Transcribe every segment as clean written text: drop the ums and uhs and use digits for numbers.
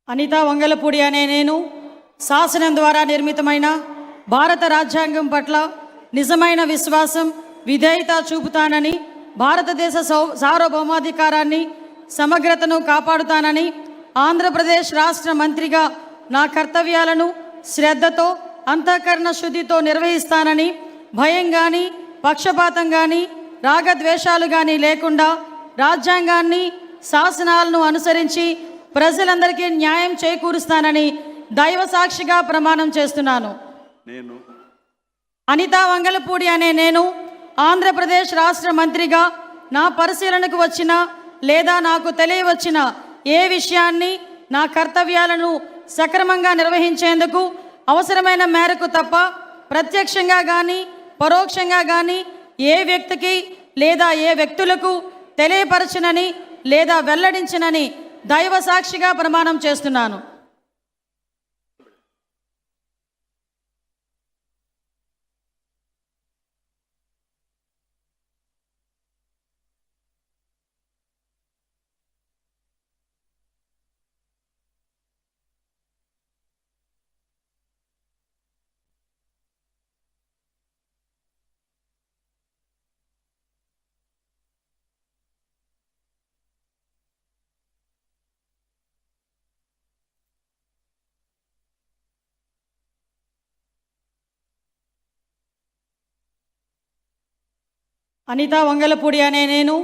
అనితా వంగలపూడి అనే నేను శాసనం ద్వారా నిర్మితమైన భారత రాజ్యాంగం పట్ల నిజమైన విశ్వాసం విధేయత చూపుతానని, భారతదేశ సార్వభౌమాధికారాన్ని సమగ్రతను కాపాడుతానని, ఆంధ్రప్రదేశ్ రాష్ట్ర మంత్రిగా నా కర్తవ్యాలను శ్రద్ధతో అంతఃకరణ శుద్ధితో నిర్వహిస్తానని, భయం కానీ పక్షపాతం కానీ రాగద్వేషాలు కానీ లేకుండా రాజ్యాంగాన్ని శాసనాలను అనుసరించి ప్రజలందరికీ న్యాయం చేకూరుస్తానని దైవ సాక్షిగా ప్రమాణం చేస్తున్నాను. నేను అనితా వంగలపూడి అనే నేను ఆంధ్రప్రదేశ్ రాష్ట్ర మంత్రిగా నా పరిశీలనకు వచ్చిన లేదా నాకు తెలియవచ్చిన ఏ విషయాన్ని నా కర్తవ్యాలను సక్రమంగా నిర్వహించేందుకు అవసరమైన మేరకు తప్ప ప్రత్యక్షంగా కానీ పరోక్షంగా కానీ ఏ వ్యక్తికి లేదా ఏ వ్యక్తులకు తెలియపరచనని లేదా వెల్లడించనని దైవ సాక్షిగా ప్రమాణం చేస్తున్నాను. అనితా వంగలపూడి అనే నేను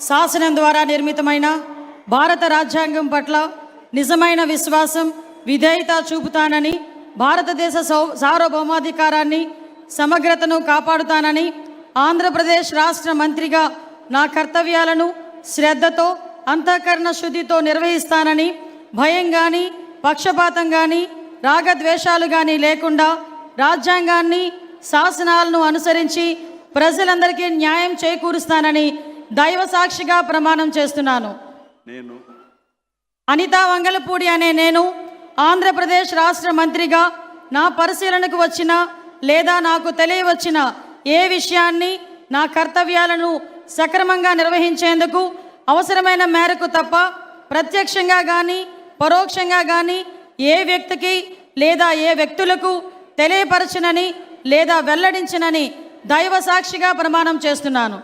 శాసనం ద్వారా నిర్మితమైన భారత రాజ్యాంగం పట్ల నిజమైన విశ్వాసం విధేయత చూపుతానని, భారతదేశ సార్వభౌమాధికారాన్ని సమగ్రతను కాపాడుతానని, ఆంధ్రప్రదేశ్ రాష్ట్ర మంత్రిగా నా కర్తవ్యాలను శ్రద్ధతో అంతఃకరణ శుద్ధితో నిర్వహిస్తానని, భయం కానీ పక్షపాతం కానీ రాగద్వేషాలు కానీ లేకుండా రాజ్యాంగాన్ని శాసనాలను అనుసరించి ప్రజలందరికీ న్యాయం చేకూరుస్తానని దైవ సాక్షిగా ప్రమాణం చేస్తున్నాను. నేను అనితా వంగలపూడి అనే నేను ఆంధ్రప్రదేశ్ రాష్ట్ర మంత్రిగా నా పరిశీలనకు వచ్చిన లేదా నాకు తెలియవచ్చిన ఏ విషయాన్ని నా కర్తవ్యాలను సక్రమంగా నిర్వహించేందుకు అవసరమైన మేరకు తప్ప ప్రత్యక్షంగా కానీ పరోక్షంగా కానీ ఏ వ్యక్తికి లేదా ఏ వ్యక్తులకు తెలియపరచనని లేదా వెల్లడించనని దైవ సాక్షిగా ప్రమాణం చేస్తున్నాను.